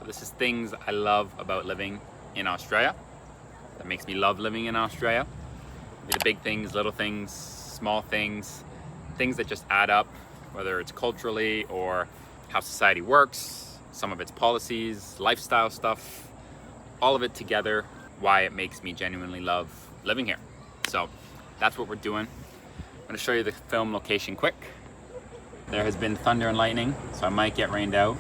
So this is things I love about living in Australia. That makes me love living in Australia. The big things, little things, small things, things that just add up, whether it's culturally or how society works, some of its policies, lifestyle stuff, all of it together, why it makes me genuinely love living here. So that's what we're doing. I'm gonna show you the film location quick. There has been thunder and lightning, so I might get rained out.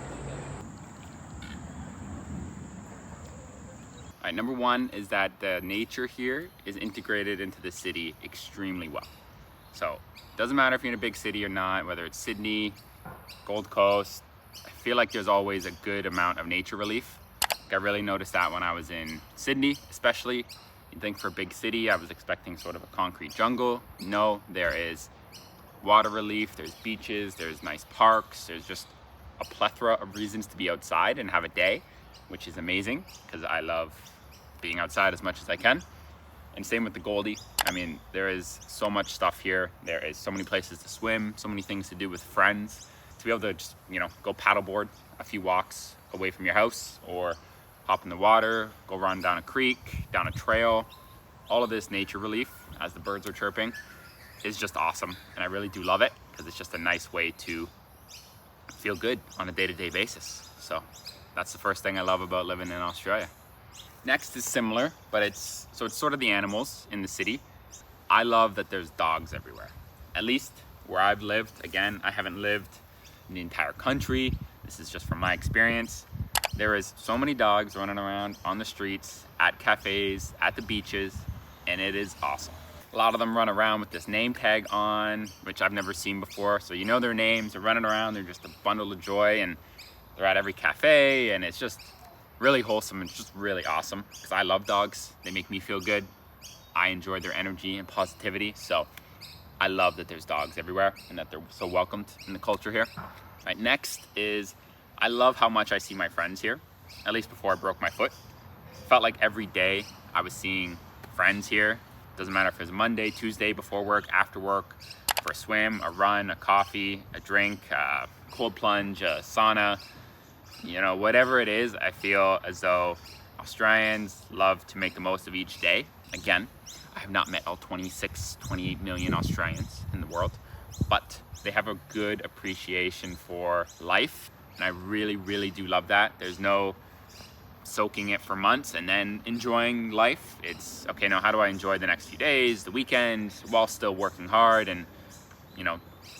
All right, number one is that the nature here is integrated into the city extremely well. So it doesn't matter if you're in a big city or not, whether it's Sydney, Gold Coast, I feel like there's always a good amount of nature relief. I really noticed that when I was in Sydney, especially. You'd think for a big city, I was expecting sort of a concrete jungle. No, there is water relief, there's beaches, there's nice parks, there's just a plethora of reasons to be outside and have a day, which is amazing because I love being outside as much as I can. And same with the Goldie. I mean, there is so much stuff here. There is so many places to swim, so many things to do with friends. To be able to just, go paddleboard a few walks away from your house, or hop in the water, go run down a creek, down a trail. All of this nature relief as the birds are chirping is just awesome. And I really do love it because it's just a nice way to feel good on a day-to-day basis. So that's the first thing I love about living in Australia. Next is similar, but it's sort of the animals in the city. I love that there's dogs everywhere. At least where I've lived. Again, I haven't lived in the entire country. This is just from my experience. There is so many dogs running around on the streets, at cafes, at the beaches, and it is awesome. A lot of them run around with this name tag on, which I've never seen before. So you know their names, they're running around, they're just a bundle of joy, and they're at every cafe, and it's just really wholesome and just really awesome because I love dogs. They make me feel good. I enjoy their energy and positivity. So I love that there's dogs everywhere and that they're so welcomed in the culture here. All right, next is I love how much I see my friends here, at least before I broke my foot. Felt like every day I was seeing friends here. Doesn't matter if it was Monday, Tuesday, before work, after work, for a swim, a run, a coffee, a drink, a cold plunge, a sauna. Whatever it is, I feel as though Australians love to make the most of each day. Again, I have not met all 28 million Australians in the world, but they have a good appreciation for life. And I really, really do love that. There's no soaking it for months and then enjoying life. It's, okay, now how do I enjoy the next few days, the weekend, while still working hard and,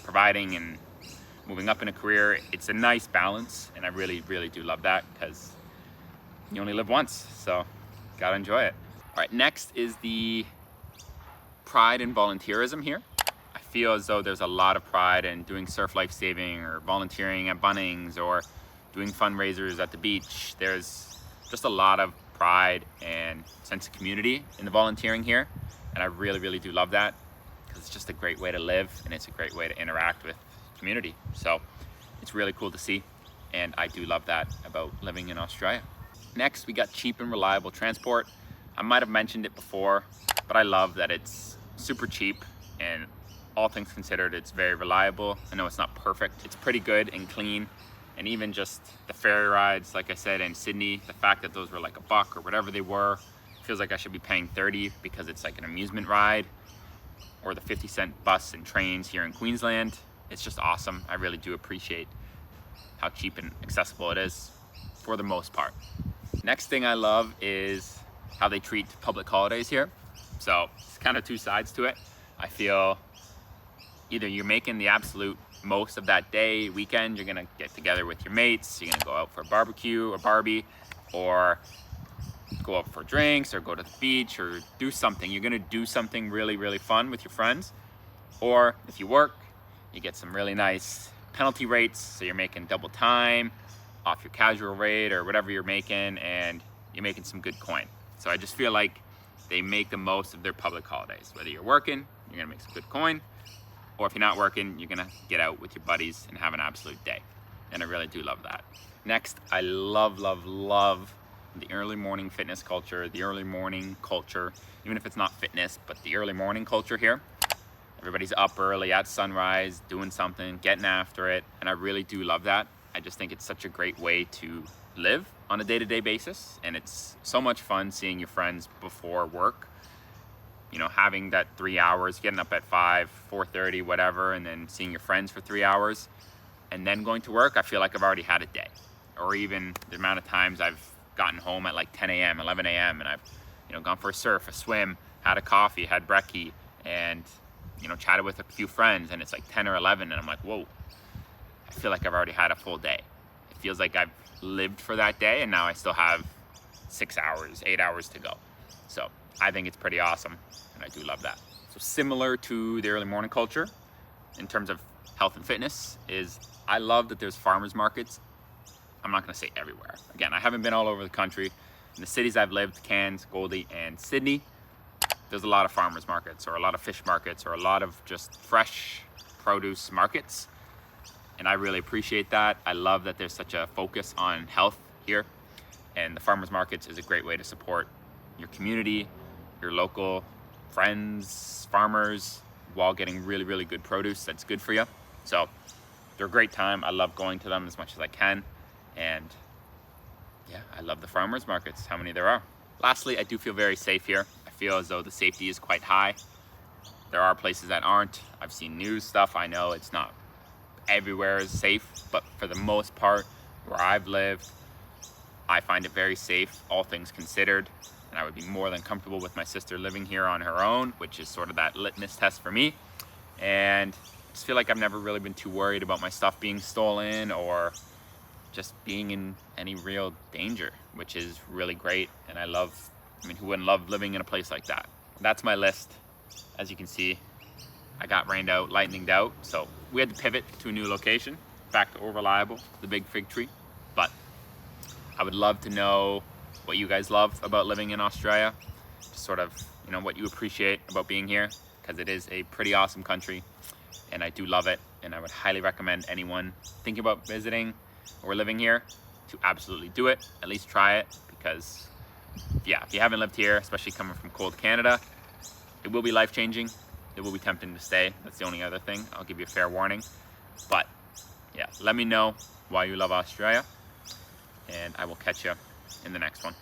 providing and moving up in a career. It's a nice balance, and I really, really do love that because you only live once, so gotta enjoy it. All right, next is the pride in volunteerism here. I feel as though there's a lot of pride in doing surf life saving or volunteering at Bunnings or doing fundraisers at the beach. There's just a lot of pride and sense of community in the volunteering here, and I really, really do love that because it's just a great way to live and it's a great way to interact with community. So it's really cool to see, and I do love that about living in Australia. Next, we got cheap and reliable transport. I might have mentioned it before, but I love that it's super cheap, and all things considered, it's very reliable. I know it's not perfect. It's pretty good and clean, and even just the ferry rides, like I said, in Sydney, the fact that those were like $1 or whatever they were, feels like I should be paying 30 because it's like an amusement ride, or the 50-cent bus and trains here in Queensland. It's just awesome. I really do appreciate how cheap and accessible it is for the most part. Next thing I love is how they treat public holidays here. So it's kind of two sides to it. I feel either you're making the absolute most of that day, weekend, you're gonna get together with your mates, you're gonna go out for a barbecue or Barbie, or go out for drinks or go to the beach or do something. You're gonna do something really, really fun with your friends. Or if you work, you get some really nice penalty rates, so you're making double time off your casual rate or whatever you're making, and you're making some good coin. So I just feel like they make the most of their public holidays. Whether you're working, you're gonna make some good coin, or if you're not working, you're gonna get out with your buddies and have an absolute day. And I really do love that. Next, I love, love, love the early morning fitness culture, the early morning culture, even if it's not fitness, but the early morning culture here. Everybody's up early at sunrise, doing something, getting after it, and I really do love that. I just think it's such a great way to live on a day-to-day basis, and it's so much fun seeing your friends before work. You know, having that 3 hours, getting up at 5, 4:30, whatever, and then seeing your friends for 3 hours, and then going to work. I feel like I've already had a day. Or even the amount of times I've gotten home at like 10 a.m., 11 a.m., and I've, you know, gone for a surf, a swim, had a coffee, had brekkie, and, you know, chatted with a few friends, and it's like 10 or 11, and I'm like, whoa, I feel like I've already had a full day. It feels like I've lived for that day, and now I still have 6 hours, 8 hours to go. So I think it's pretty awesome, and I do love that. So similar to the early morning culture in terms of health and fitness is I love that there's farmers markets. I'm not gonna say everywhere. Again, I haven't been all over the country. In the cities I've lived, Cairns, Goldie, and Sydney, there's a lot of farmers markets or a lot of fish markets or a lot of just fresh produce markets. And I really appreciate that. I love that there's such a focus on health here. And the farmers markets is a great way to support your community, your local friends, farmers, while getting really, really good produce that's good for you. So they're a great time. I love going to them as much as I can. And yeah, I love the farmers markets, how many there are. Lastly, I do feel very safe here. I feel as though the safety is quite high. There are places that aren't. I've seen news stuff. I know it's not everywhere is safe, but for the most part, where I've lived, I find it very safe, all things considered. And I would be more than comfortable with my sister living here on her own, which is sort of that litmus test for me. And I just feel like I've never really been too worried about my stuff being stolen or just being in any real danger, which is really great. And I mean, who wouldn't love living in a place like that? That's my list. As you can see, I got rained out, lightninged out, so we had to pivot to a new location, back to Overliable, the Big Fig Tree. But I would love to know what you guys love about living in Australia, just sort of, you know, what you appreciate about being here, because it is a pretty awesome country, and I do love it, and I would highly recommend anyone thinking about visiting or living here to absolutely do it, at least try it, because yeah, if you haven't lived here, especially coming from cold Canada, it will be life-changing. It will be tempting to stay. That's the only other thing. I'll give you a fair warning. But yeah, let me know why you love Australia, and I will catch you in the next one.